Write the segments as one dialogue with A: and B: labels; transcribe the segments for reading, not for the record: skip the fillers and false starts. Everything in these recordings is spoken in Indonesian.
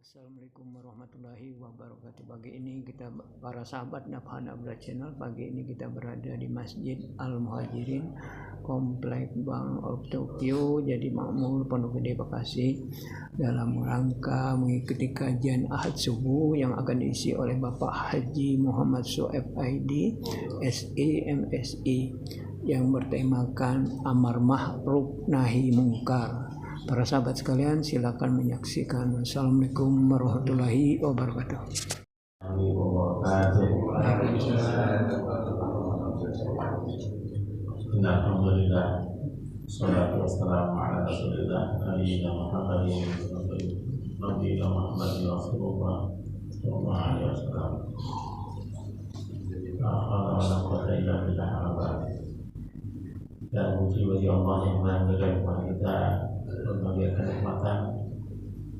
A: Assalamualaikum warahmatullahi wabarakatuh. Pagi ini kita, para sahabat Nafhan Abra Channel, pagi ini kita berada di Masjid Al-Muhajirin, Komplek Bank of Tokyo, Jadi Makmur, Pondok Gede, Bekasi, dalam rangka mengikuti kajian Ahad Subuh yang akan diisi oleh Bapak Haji Muhammad Shoaib ID, SE, MSI, yang bertemakan Amar Ma'ruf Nahi Mungkar. Para sahabat sekalian, silakan menyaksikan. Assalamualaikum warahmatullahi wabarakatuh.
B: Alhamdulillah, salatu wassalamu ala rasulillah, nabiyina Muhammadin nabiyina Muhammadin Rasulullah sallallahu alaihi wasallam. La haula wala quwwata illa billah. Dan puji bagi Allah yang memberikan kepada kita berbagai kenikmatan,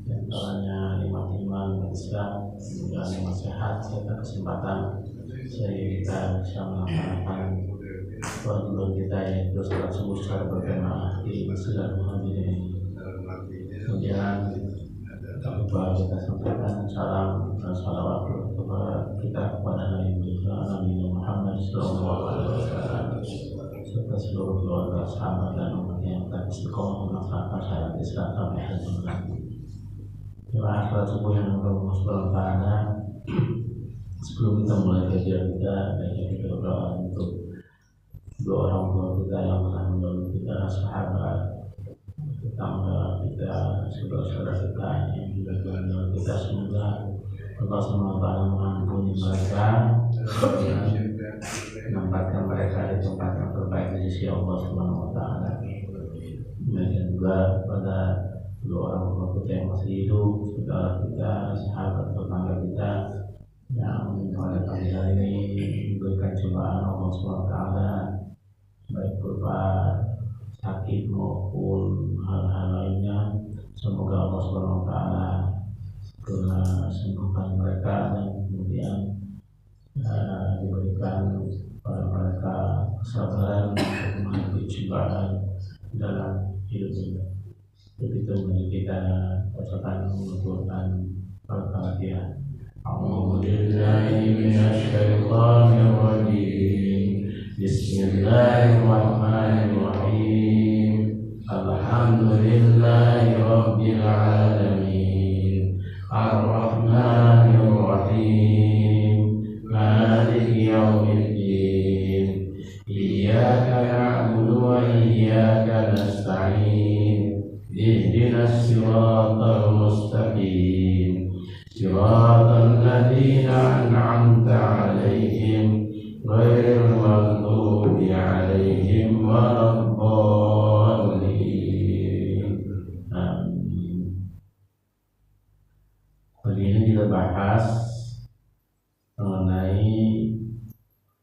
B: di antaranya nikmat iman dan Islam, dan nikmat sehat serta kesempatan sehingga kita bisa melaksanakan kewajiban kita, yaitu sholat subuh secara berjamaah di Masjid Al-Muhajirin. Kemudian kita sampaikan salam dan salawat kepada Nabi Muhammad SAW serta seluruh keluarga, sahabat dan umat yang telah istiqomah melaksanakan syariat Islam sampai hari nanti. Jemaah salat subuh yang berumur taala, sebelum kita mulai kajian kita, baiknya kita berdoa untuk dua orang tua kita yang telah mendahului kita, sahabat, tetangga kita, saudara-saudara kita yang juga mendahului kita. Semoga Allah SWT mengampuni mereka, menempatkan mereka di tempat yang terbaik di sisi Allah SWT. Demikian juga pada dua orang tua kita yang masih hidup, saudara kita, sahabat, tetangga kita yang pada pagi hari ini memberikan cobaan Allah SWT, baik berupa sakit maupun hal-hal lainnya. Semoga Allah SWT segera sembuhkan mereka dan kemudian diberikan pada mereka kesabaran untuk menghadapi cobaan dalam hidup ini. Begitu kita bacakan Al-Quran Al-Fatihah. A'udzubillahi minasyaitonir rajim. Bismillahirrahmanirrahim. Alhamdulillahi rabbil alamin. Ar-Rahmanir Rahim. Maliki yaumiddin. Iyyaka na'budu wa iyyaka nasta'in. Ihdinas siratal mustaqim. Siratal ladzina an'amta 'alaihim ghairil maghdubi 'alaihim waladdallin. Amin. Hari ini kita bahas mengenai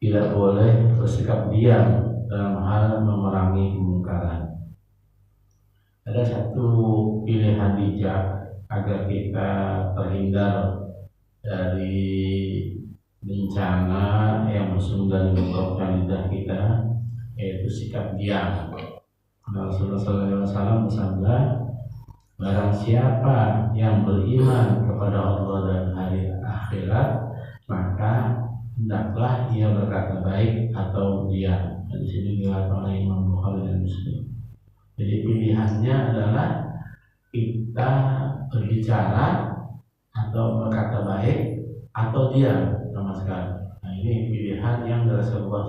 B: tidak boleh bersikap diam dalam hal memerangi kemungkaran. Ada satu pilihan bijak agar kita terhindar dari bencana yang bersumber dari memburukkan lidah kita, yaitu sikap diam. Rasulullah SAW bersabda, barang siapa yang beriman kepada Allah dan hari akhirat, maka hendaklah ia berkata baik atau diam. Di sini diriwayatkan oleh Imam Bukhari dan Muslim. Jadi pilihannya adalah kita berbicara atau berkata baik atau diam sama sekali. Nah, ini pilihan yang dari Rasulullah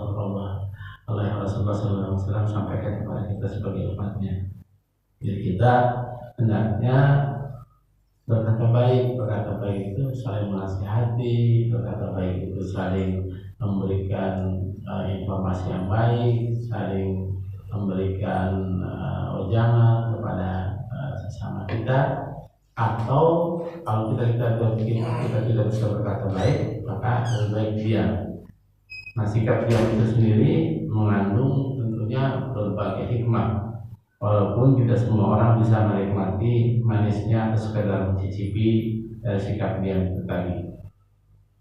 B: SAW sampaikan kepada kita sebagai umatnya. Jadi kita hendaknya berkata baik itu saling menasihati, berkata baik itu saling memberikan informasi yang baik, saling memberikan wejangan kepada sesama kita. Atau kalau kita tidak bisa berkata baik, maka lebih baik diam. Nah, sikap diam itu sendiri mengandung tentunya berbagai hikmah. Walaupun tidak semua orang bisa menikmati manisnya atau sekedar mencicipi sikap diam itu tadi.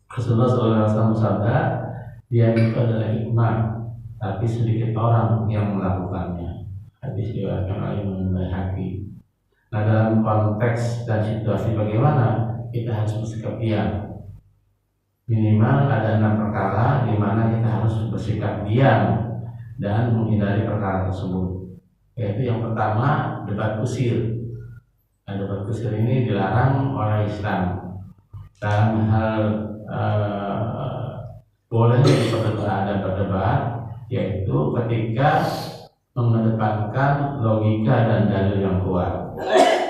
B: Rasulullah SAW bersabda, diam itu adalah hikmah, tapi sedikit orang yang melakukannya. Hadis diriwayatkan oleh Imam Baihaqi. Nah, dalam konteks dan situasi bagaimana kita harus bersikap diam. Minimal ada 6 perkara di mana kita harus bersikap diam dan menghindari perkara tersebut. Yaitu yang pertama, debat kusir. Nah, debat kusir ini dilarang oleh Islam. Dalam hal bolehnya ada berdebat, yaitu ketika mengedepankan logika dan dalil yang kuat.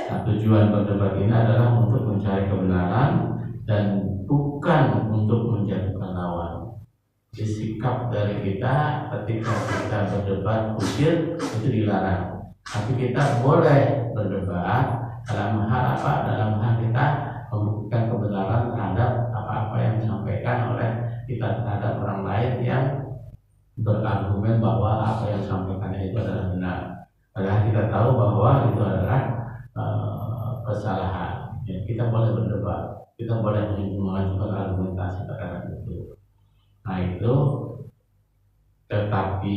B: Nah, tujuan berdebat ini adalah untuk mencari kebenaran dan bukan untuk menjatuhkan lawan. Jadi sikap dari kita ketika kita berdebat kusir itu dilarang. Tapi kita boleh berdebat dalam hal apa? Dalam hal kita membuktikan kebenaran terhadap apa-apa yang disampaikan oleh kita terhadap orang lain yang berargumen bahwa apa yang disampaikannya itu adalah benar. Padahal kita tahu bahwa itu adalah kesalahan. Ya, kita boleh berdebat, kita boleh mengajukan argumentasi terhadap itu. Nah itu, tetapi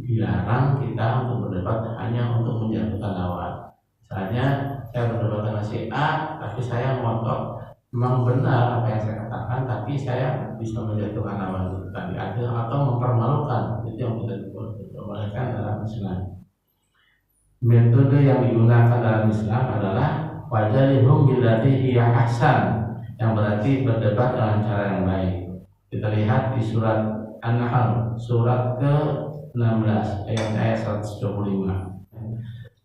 B: dilarang kita untuk berdebat hanya untuk menjatuhkan lawan. Misalnya saya berdebat dengan si A, tapi saya ngotot memang benar apa yang saya katakan, tapi saya bisa menjatuhkan lawan itu tadi, atau mempermalukan. Itu yang tidak diperbolehkan dalam Islam. Metode yang digunakan dalam Islam adalah wajadilhum billati hiya ahsan, yang berarti berdebat dengan cara yang baik. Kita lihat di surat An-Nahl surat ke-16 ayat 125.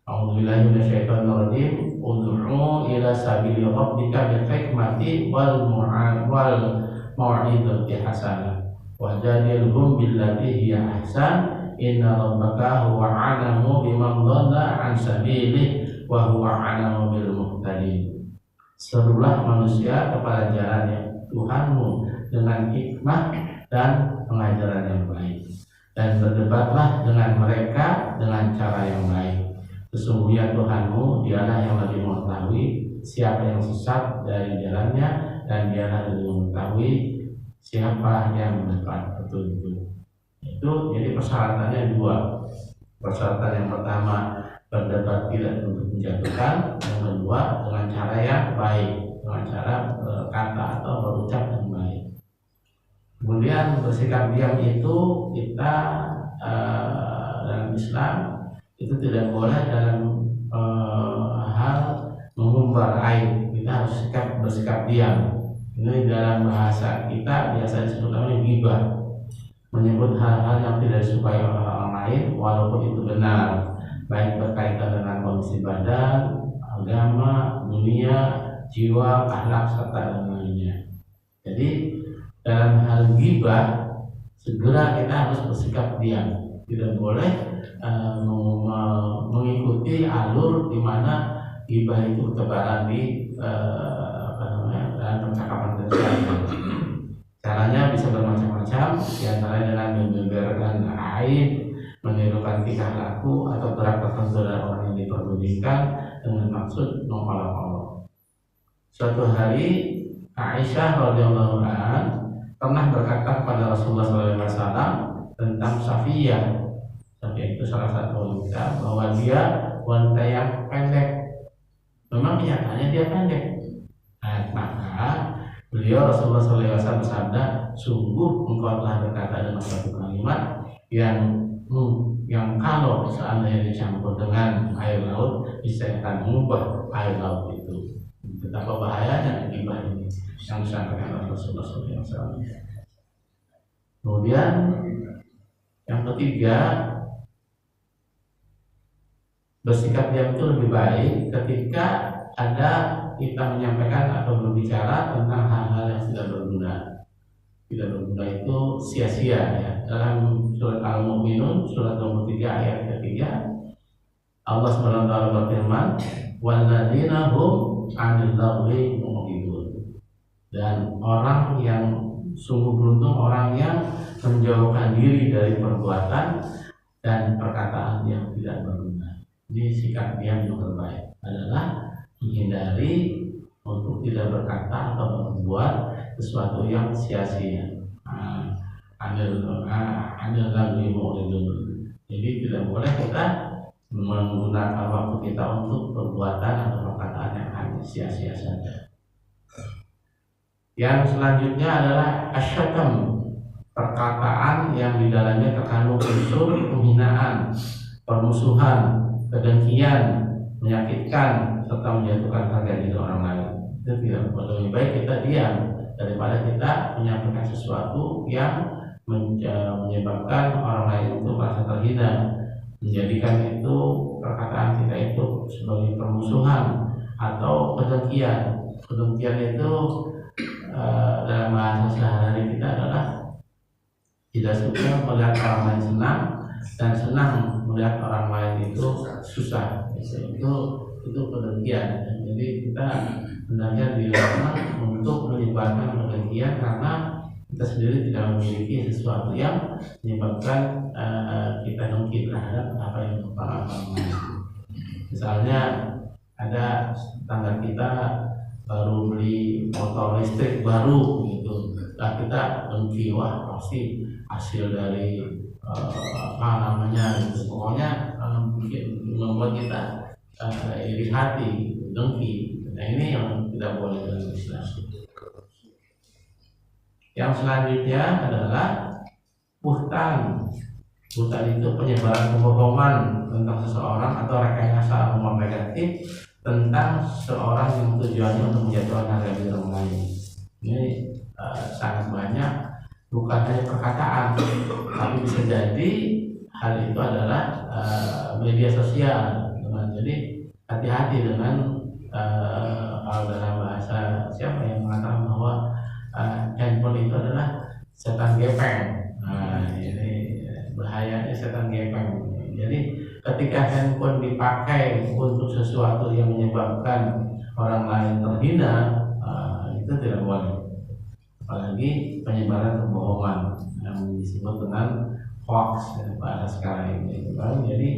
B: A'udzubillahi minasyaitonirrajim. Ud'u ila sabili rabbika bil hikmati wal mau'izati hasanah wajadilhum billati hiya ahsan inna rabbaka huwa a'lamu biman dhalla an sabilihi wa huwa a'lamu bil muhtadin. Serulah manusia kepada jalannya Tuhanmu dengan hikmah dan pengajaran yang baik, dan berdebatlah dengan mereka dengan cara yang baik. Sesungguhnya Tuhanmu dialah yang lebih mengetahui siapa yang sesat dari jalannya, dan dialah yang lebih mengetahui siapa yang mendapat petunjuk. Itu jadi persyaratannya 2. Persyaratan yang pertama, berdebat tidak untuk menjatuhkan. Yang kedua, dengan cara yang baik, dengan cara berkata atau berucap yang baik. Kemudian bersikap diam itu kita dalam Islam itu tidak boleh dalam hal mengumbar aib. Kita harus bersikap diam. Ini dalam bahasa kita biasa disebut namanya ghibah, menyebut hal-hal yang tidak disukai oleh orang lain walaupun itu benar, baik berkaitan dengan kondisi badan, agama, dunia, jiwa, akhlak serta yang lainnya. Jadi dalam hal ghibah segera kita harus bersikap diam. Tidak boleh mengikuti alur di mana ghibah itu tebaran di dalam percakapan tersebut. Caranya bisa bermacam-macam, diantaranya dengan membeberkan aib, menirukan tingkah laku atau gerak tertentu dari orang yang diperdulikan dengan maksud mengolok-olok. Suatu hari Aisyah radhiyallahu anha pernah berkata kepada Rasulullah SAW tentang Safiyah. Safiyah itu salah satu wanita, bahwa dia wanita yang pendek. Memang kenyataannya dia pendek. Maka beliau Rasulullah SAW bersabda, sungguh engkau telah berkata dengan satu kalimat yang kalau seandainya dicampur dengan air laut bisa akan mengubah air laut itu. Betapa bahayanya ghibah ini yang disampaikan oleh Rasulullah SAW. Kemudian yang ketiga, bersikap diam itu lebih baik ketika kita menyampaikan atau berbicara tentang hal-hal yang tidak berguna. Tidak berguna itu sia-sia ya. Dalam surat Al-Mu'minun surat nomor 3 ayat ketiga, Allah SWT berfirman, walladzina hum 'anil lagwi mu'ridun. Dan orang yang sungguh beruntung orang yang menjauhkan diri dari perbuatan dan perkataan yang tidak berguna. Ini sikap diam yang terbaik adalah menghindari untuk tidak berkata atau membuat sesuatu yang sia-sia. Jadi tidak boleh kita menggunakan waktu kita untuk perbuatan atau perkataan yang hanya sia-sia saja. Yang selanjutnya adalah asyatam, perkataan yang di dalamnya terkandung unsur penghinaan, permusuhan, kedengkian, menyakitkan, serta menjatuhkan harga diri orang lain. Itu tidak, lebih baik kita diam daripada kita menyampaikan sesuatu yang menyebabkan orang lain itu merasa terhina, menjadikan itu perkataan kita itu sebagai permusuhan atau kedengkian. Kedengkian itu dalam bahasa sehari-hari kita adalah tidak suka melihat orang lain senang dan senang melihat orang lain itu susah. Itu kedengkian. Jadi kita belajar dilarang untuk menyebarkan kedengkian karena kita sendiri tidak memiliki sesuatu yang menyebabkan kita dengki terhadap apa yang orang lain. Misalnya ada tetangga kita baru beli motor listrik baru gitu, nah kita dengki, wah pasti hasil dari apa namanya gitu. Pokoknya membuat kita iri hati, dengki. Nah ini yang tidak boleh dalam Islam. Yang selanjutnya adalah buhtan. Buhtan itu penyebaran kebohongan tentang seseorang atau rekayasa umum negatif tentang seorang yang tujuannya untuk menjatuhkan harga diri orang lain. Ini sangat banyak, bukan hanya perkataan, tapi bisa jadi hal itu adalah media sosial. Jadi hati-hati dengan dalam bahasa siapa yang mengatakan bahwa handphone itu adalah setan gepeng. Nah, ini bahayanya setan gepeng. Jadi ketika handphone dipakai untuk sesuatu yang menyebabkan orang lain terhina, itu tidak boleh. Apalagi penyebaran kebohongan yang disebut dengan hoax pada sekarang ini. Jadi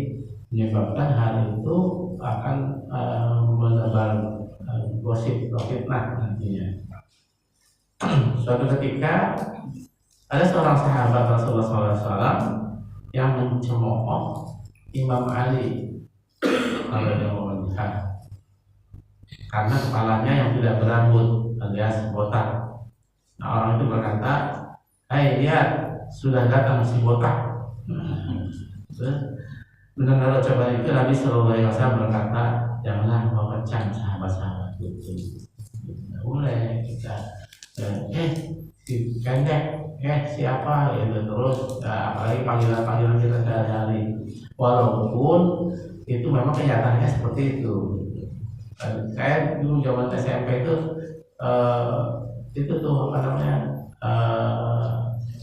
B: menyebabkan hal itu akan menebar gosip atau fitnah nantinya. Suatu ketika ada seorang sahabat Rasulullah SAW yang mencemooh Imam Ali radhiyallahu anhu karena kepalanya yang tidak berambut alias botak. Nah, orang itu berkata, "Hai lihat, sudah datang si botak." Mendengar ucapan itu Nabi Sallallahu Alaihi Wasallam berkata, "Janganlah mengecam sahabat-sahabat itu." Boleh kita si pendek, siapa gitu terus, apalagi panggilan-panggilan kita sehari-hari, walaupun itu memang kenyataannya seperti itu. Saya dulu zaman SMP itu tuh apa namanya,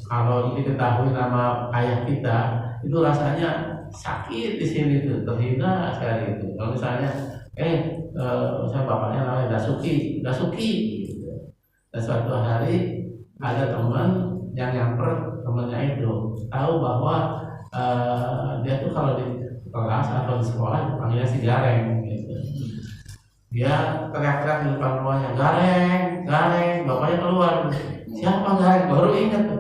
B: kalau diketahui nama ayah kita itu rasanya sakit di sini tuh, terhina sekali itu. Kalau misalnya misalnya bapaknya namanya Dasuki gitu. Dan suatu hari ada teman yang nyamper temannya itu, tahu bahwa dia tuh kalau di kelas atau di sekolah dipanggilnya si Gareng gitu. Dia teriak-teriak di depan rumahnya, "Gareng, Gareng!" Bapaknya keluar, "Siapa Gareng?" Baru ingat tuh,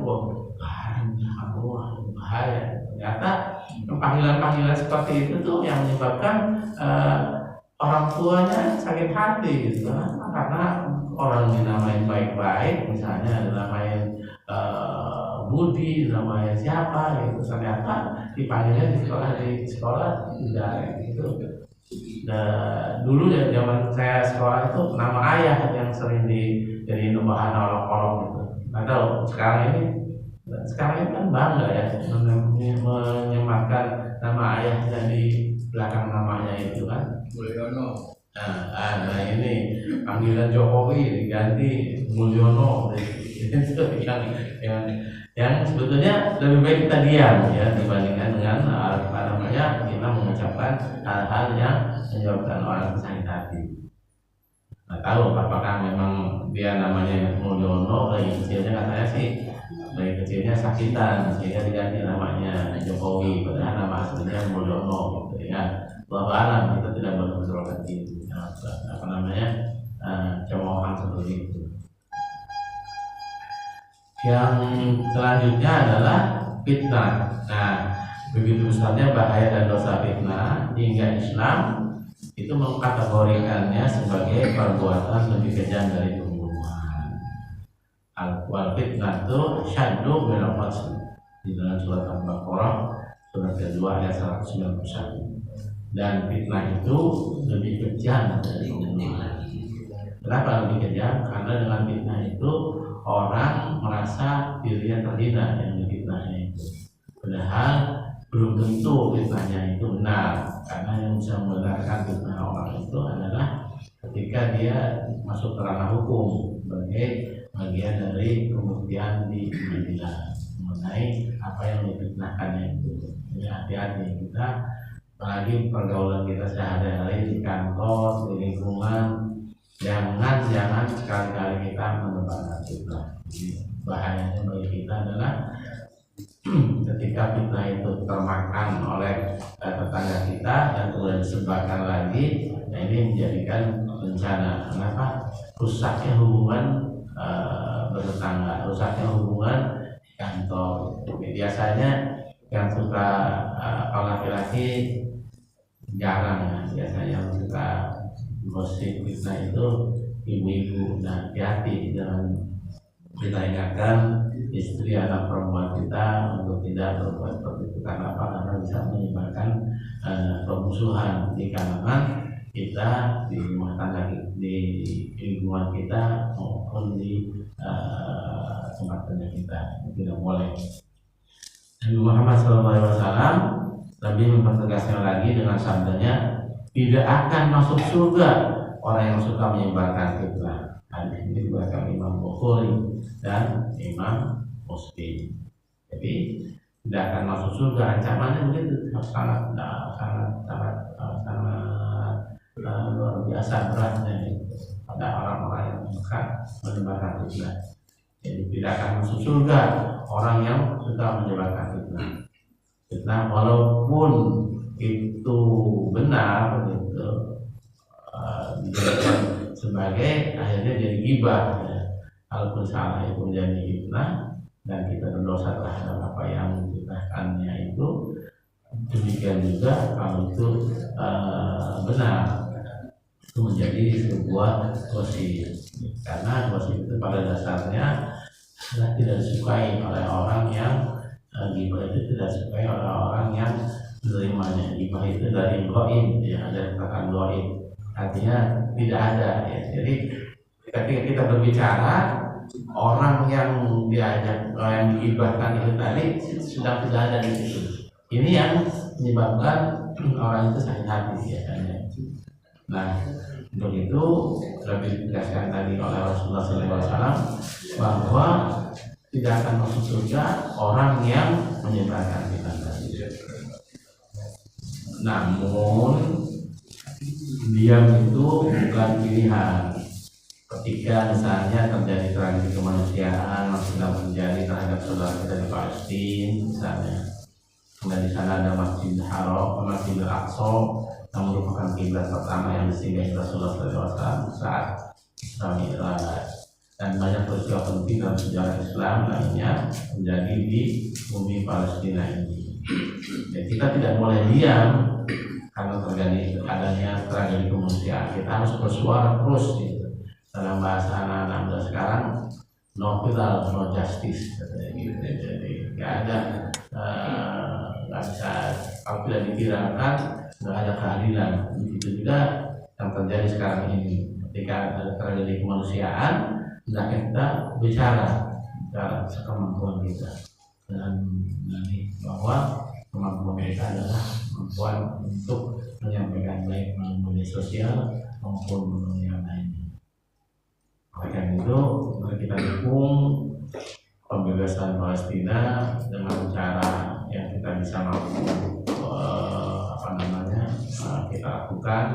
B: Gareng, wah bahaya. Ternyata panggilan-panggilan seperti itu tuh yang menyebabkan orang tuanya sakit hati gitu, karena orang dinamain baik-baik, misalnya dinamain Budi, dinamain siapa gitu, ternyata dipanggilnya di sekolah tidak gitu. Dulu ya zaman saya sekolah itu nama ayah yang sering jadi bahan olok-olok gitu. Nggak tahu sekarang ini kan bangga ya menyematkan nama ayahnya di belakang namanya itu kan. Mulyono. Nah ini panggilan Jokowi diganti Mulyono. Itu yang sebetulnya lebih baik kita diam ya dibandingkan dengan apa namanya kita mengucapkan hal-hal yang menyebabkan orang sakit hati. Nah, tahu apakah memang dia namanya Mulyono, dari kecilnya katanya sih dari kecilnya sakitan sehingga diganti namanya Jokowi, padahal nama aslinya Mulyono gitu ya. Wallahu a'lam, kita tidak boleh menceritakan apa namanya cemoohan seperti itu. Yang selanjutnya adalah fitnah. Nah, Begitu besarnya bahaya dan dosa fitnah hingga Islam itu mengkategorikannya sebagai perbuatan lebih kejam dari pembunuhan. Al fitnah itu syaddu bil qatl di dalam surat Al-Baqarah surat kedua ayat 191. Dan fitnah itu lebih kejam dari pembunuhan. Kenapa lebih kejam? Karena dengan fitnah itu orang merasa dirinya terhina yang difitnahnya itu. Padahal belum tentu fitnahnya itu benar, karena yang bisa membenarkan fitnah orang itu adalah ketika dia masuk ke ranah hukum sebagai bagian dari pembuktian di pengadilan mengenai apa yang difitnahkannya itu. Jadi hati-hati kita, apalagi pergaulan kita sehari-hari di kantor, di lingkungan, jangan sekali-kali kita menebarkan fitnah. Bahayanya bagi kita adalah ketika fitnah itu termakan oleh tetangga kita dan kemudian disebarkan lagi, nah ini menjadikan bencana. Kenapa? Rusaknya hubungan bertetangga, rusaknya hubungan di kantor. Biasanya yang suka kalau laki-laki jarang ya, biasanya yang suka gosip fitnah itu ibu-ibu. Nah, hati-hati, jangan kita ingatkan istri anak perempuan kita untuk tidak berbuat seperti itu. Karena apa? Karena bisa menyebarkan permusuhan di kalangan kita, di rumah tangga, di lingkungan kita maupun di tempat kerja kita. Tidak boleh. Nabi Muhammad SAW lebih mempertegasnya lagi dengan sabdanya, tidak akan masuk surga orang yang suka menyebarkan fitnah. Hadis ini diriwayatkan Imam Bukhari dan Imam Muslim. Jadi tidak akan masuk surga, ancamannya begitu, sangat luar biasa beratnya pada orang-orang yang suka menyebarkan fitnah. Jadi tidak akan masuk surga orang yang suka menyebarkan fitnah. Fitnah walaupun itu benar gitu, sebagai akhirnya jadi ghibah ya. Kalaupun salah itu menjadi fitnah dan kita berdosa terhadap apa yang difitnahkannya itu. Demikian juga kalau itu benar, itu menjadi sebuah gosip, karena gosip itu pada dasarnya adalah tidak disukai oleh orang yang ghibah, itu tidak disukai oleh orang yang menerimanya. Ghibah itu dari ghaib ya, ada kata ghaib, artinya tidak ada ya. Jadi ketika kita berbicara, orang yang diajak, yang digibahkan itu tadi sedang tidak ada di situ. Ini yang menyebabkan orang itu sakit hati ya. Nah, untuk itu lebih ditegaskan tadi oleh Rasulullah SAW bahwa tidak akan masuk surga orang yang menyebarkan fitnah tadi. Namun diam itu bukan pilihan. Ketika misalnya terjadi tragedi kemanusiaan yang sedang terjadi terhadap saudara kita di Palestina misalnya, dan di sana ada Masjidil Haram, Masjidil Aqsa yang merupakan kiblat pertama yang disinggahi Rasulullah SAW saat Isra Mi'raj, dan banyak peristiwa penting dalam sejarah Islam lainnya terjadi di bumi Palestina ini. Dan kita tidak boleh diam karena terjadi adanya tragedi kemanusiaan. Kita harus bersuara terus gitu. Dalam bahasa anak-anak muda sekarang, no federal, no justice gitu. Jadi nggak ada, nggak bisa, kalau tidak diviralkan nggak ada keadilan. Begitu juga yang terjadi sekarang ini. Ketika ada tragedi kemanusiaan, hendaknya kita bicara sekemampuan kita, dan bahwa kemampuan kita adalah kemampuan untuk menyampaikan baik melalui media sosial maupun melalui yang lainnya. Oleh karena itu, mari kita dukung pembebasan Palestina dengan cara yang kita bisa kita lakukan,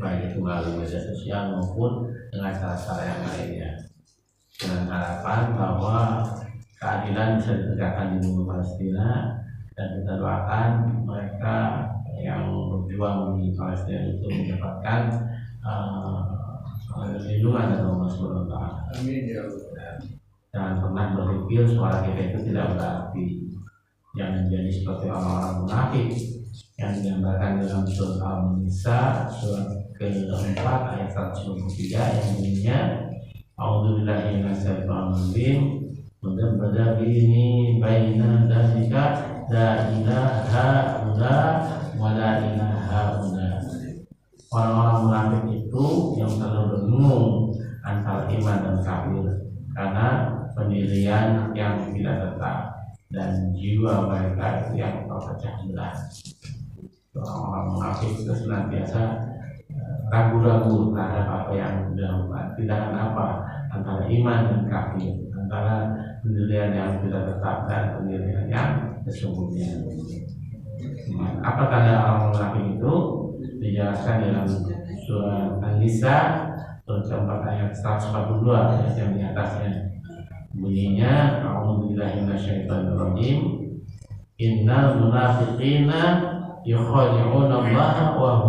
B: baik itu melalui media sosial maupun dengan cara-cara yang lainnya, dengan harapan bahwa keadilan bisa ditegakkan di bumi Palestina, dan kita doakan mereka yang berjuang di Palestina itu mendapatkan lindungan dari Allah Subhanahu wa Ta'ala. Jangan pernah berpikir suara kita itu tidak berarti. jangan jadi seperti orang-orang munafik yang digambarkan dalam surat Al-Nisa surat ke-4 ayat 123 yang bunyinya A'udzubillahi minasyaitonir rajim Mudabbadabini baina dzalika la ilaha illa wa la ilaha illa. Orang-orang munafik itu yang selalu bingung antara iman dan kafir karena pendirian yang tidak tetap dan jiwa mereka itu yang terpecah belah. Orang-orang munafik itu senantiasa ragu-ragu terhadap apa yang dilakukan, tidak apa antara iman dan kafir, antara pendirian yang tidak tetap dan pendirian yang sesungguhnya. Apa tanda orang munafik itu? Dijelaskan dalam surah An-Nisa surat 4 ayat 142 ayat yang di atasnya. Bunyinya A'udzubillahi minasyaitonir rajim Innal munafiqina yukhadi'una Allah wa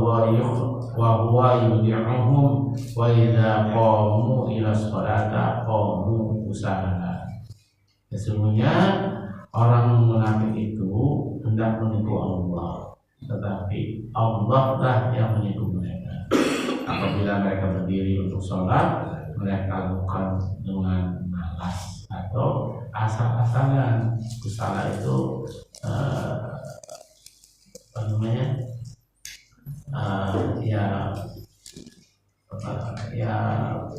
B: huwa yudhi'uhum wa idza qamu ila sholati qamu kusala. Sesungguhnya orang munafik itu hendak menipu Allah, tetapi Allah lah yang menipu mereka. Apabila mereka berdiri untuk sholat, mereka lakukan dengan malas atau asal-asalan. Kusala itu apa namanya?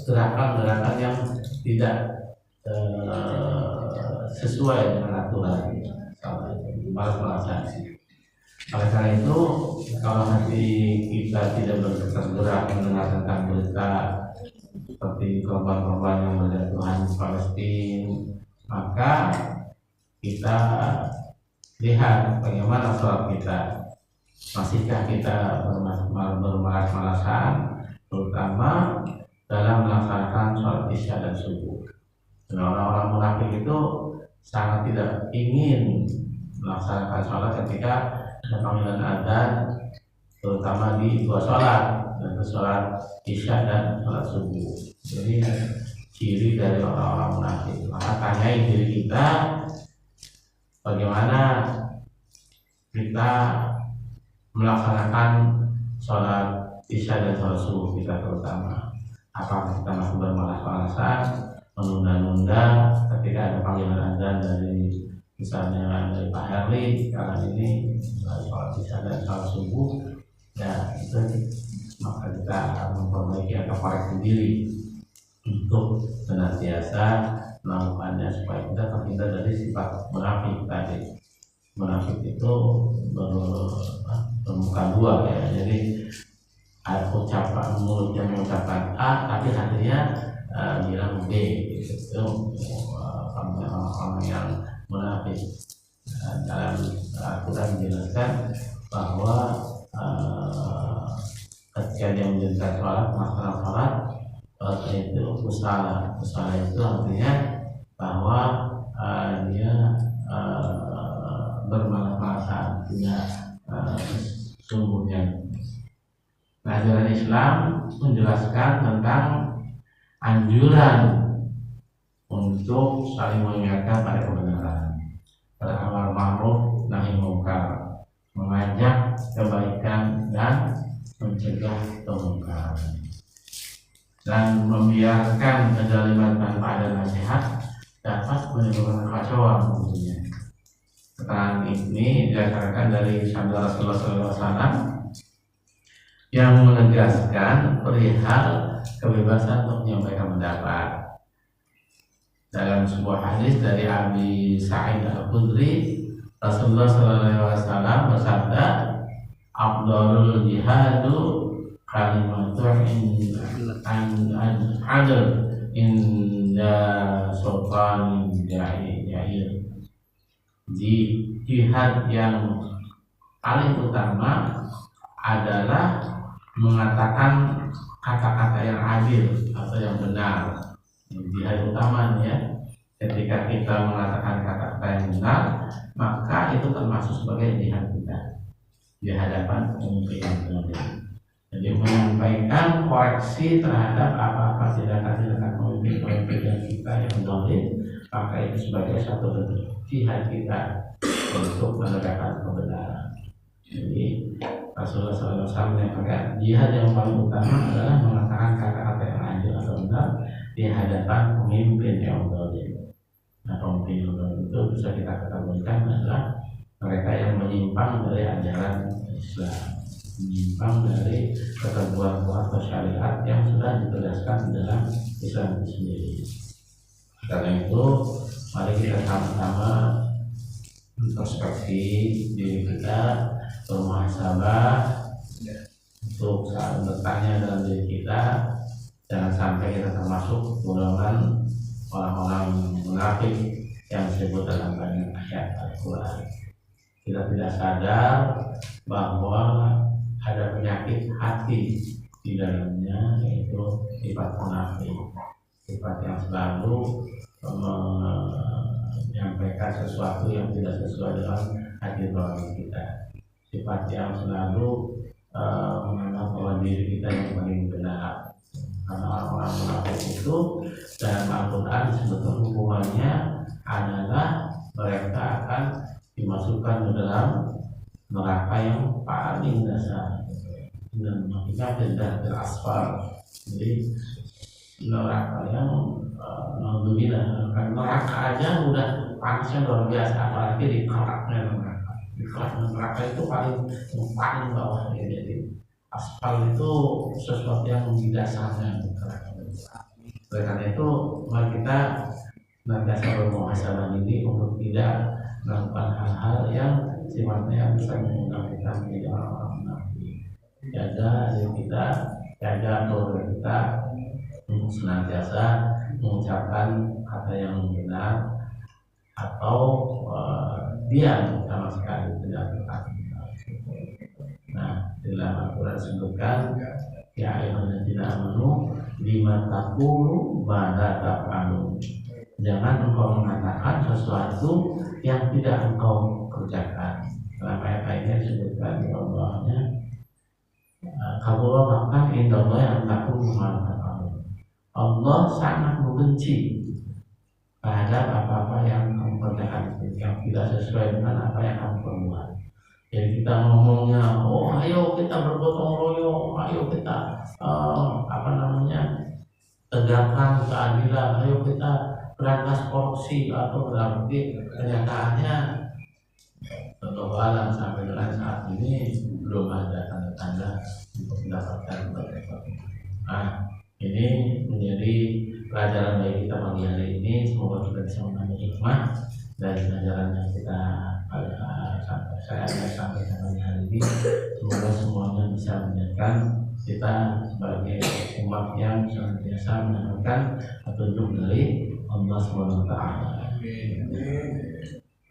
B: Gerakan-gerakan yang tidak sesuai dengan aturan, malas-malasan. Oleh karena itu, kalau hati kita tidak bergerak mendengar tentang berita seperti korban-korban yang berjatuhan di Palestina, maka kita lihat bagaimana sholat kita. Masihkah kita bermalas-malasan, terutama dalam melaksanakan sholat isya dan subuh. Dan orang-orang munafik itu sangat tidak ingin melaksanakan sholat ketika ada panggilan adzan, terutama di dua sholat, yaitu sholat isya dan sholat subuh. Jadi ciri dari orang-orang munafik. Maka tanyai diri kita, bagaimana kita melaksanakan sholat isya dan sholat subuh kita terutama. Apakah kita masih bermalas-malasan, menunda-nunda ketika ada panggilan adzan dari misalnya dari Pak Herli sekarang ini sholat isya dan sholat subuh, ya itu maka kita memperbaiki atau koreksi diri untuk senantiasa melakukannya supaya kita terhindar dari sifat munafik tadi. Munafik itu bermuka dua ya, jadi ada ucapan mulut yang mengucapkan A tapi hatinya bilang B, itu orang yang munafik. Dalam Al-Quran dijelaskan bahwa ketika dia menjalankan sholat, melaksanakan sholat itu kusala. Kusala itu artinya bahwa dia bermalas-malasan, tidak sungguhnya. Nah, ajaran Islam menjelaskan tentang anjuran untuk saling mengingatkan pada kebenaran, beramar ma'ruf nahi munkar, mengajak kebaikan dan mencegah kemungkaran, dan membiarkan kezaliman tanpa ada nasihat dapat menimbulkan kekacauan tentunya. Keterangan ini didasarkan dari sabda Rasulullah SAW yang menegaskan perihal kebebasan untuk menyampaikan pendapat. Dalam sebuah hadis dari Abi Sa'id Al-Khudri, Rasulullah SAW bersabda, "Afdalul jihadu kalimatun adl inda sultanin jahil." Di jihad yang paling utama adalah mengatakan kata-kata yang adil atau yang benar. Jihad utamanya ketika kita mengatakan kata-kata yang benar, maka itu termasuk sebagai jihad kita di hadapan pemimpin yang benar. Jadi menyampaikan koreksi terhadap apa-apa tindakan-tindakan pemimpin kita yang zalim, maka itu sebagai satu bentuk jihad kita untuk menegakkan kebenaran. Jadi Rasulullah SAW menyampaikan jihad yang paling utama adalah mengatakan kata-kata yang adil atau benar di hadapan pemimpin yang zalim. Nah, pemimpin yang zalim itu bisa kita kategorikan adalah mereka yang menyimpang dari ajaran Islam, menyimpang dari ketentuan atau syariat yang sudah ditegaskan di dalam Islam itu sendiri. Karena itu, mari kita sama-sama introspeksi diri kita, bermuhasabah untuk saat bertanya dalam diri kita. Jangan sampai kita termasuk golongan orang-orang munafik yang disebut dalam banyak ayat Al-Quran. Kita tidak sadar bahwa ada penyakit hati di dalamnya, yaitu sifat munafik, sifat yang selalu menyampaikan sesuatu yang tidak sesuai dengan hati nurani kita, sifat yang selalu menganggap bahwa diri kita yang paling benar. Karena orang-orang munafik itu dalam Al-Quran disebutkan hubungannya adalah mereka akan dimasukkan ke dalam neraka yang paling dasar, dan maksudnya tidak teraspal. Jadi neraka yang neraka aja udah panasnya luar biasa, apalagi di keraknya neraka. Di neraka itu paling bawah ya. Jadi aspal itu sesuatu yang di dasarnya. Oleh karena itu mari kita senantiasa bermuhasabah ini untuk tidak melakukan hal-hal yang sifatnya bisa mengundang kita menjadi orang-orang munafik. Jaga diri kita, jaga keluarga kita untuk senantiasa mengucapkan kata yang benar atau diam sama sekali tidak berkata. Nah, dalam Al-Quran disebutkan ya ayyuhalladzina amanu lima taqulu ma la taf'alun. Jangan engkau mengatakan sesuatu yang tidak engkau kerjakan. Dalam ayat-ayatnya disebutkan di Allahnya kabura maqtan indallahi an taqulu ma la taf'alun. Allah sangat membenci terhadap apa-apa yang kamu kerjakan yang tidak sesuai dengan apa yang kamu perbuat. Jadi kita ngomongnya, oh ayo kita bergotong royong, ayo kita tegakkan keadilan, ayo kita berantas korupsi atau berarti kenyataannya alam sampai dengan saat ini belum ada tanda-tanda untuk mendapatkan kemerdekaan. Nah, ini menjadi pelajaran bagi kita pagi hari ini. Semoga kita bisa mengambil hikmah dari pelajaran yang kita saya sampaikan pagi hari ini. Semoga semuanya bisa menjadikan kita sebagai umat yang senantiasa mendapatkan petunjuk dari Allah Subhanahu wa Ta'ala.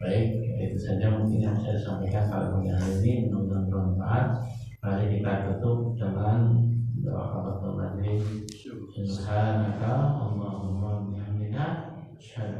B: Baik, itu saja mungkin yang saya sampaikan pada pagi hari ini. Mudah-mudahan bermanfaat. Mari kita tutup dengan doa kafaratul majlis. Subhanaka Allahumma bihamdika asyhadu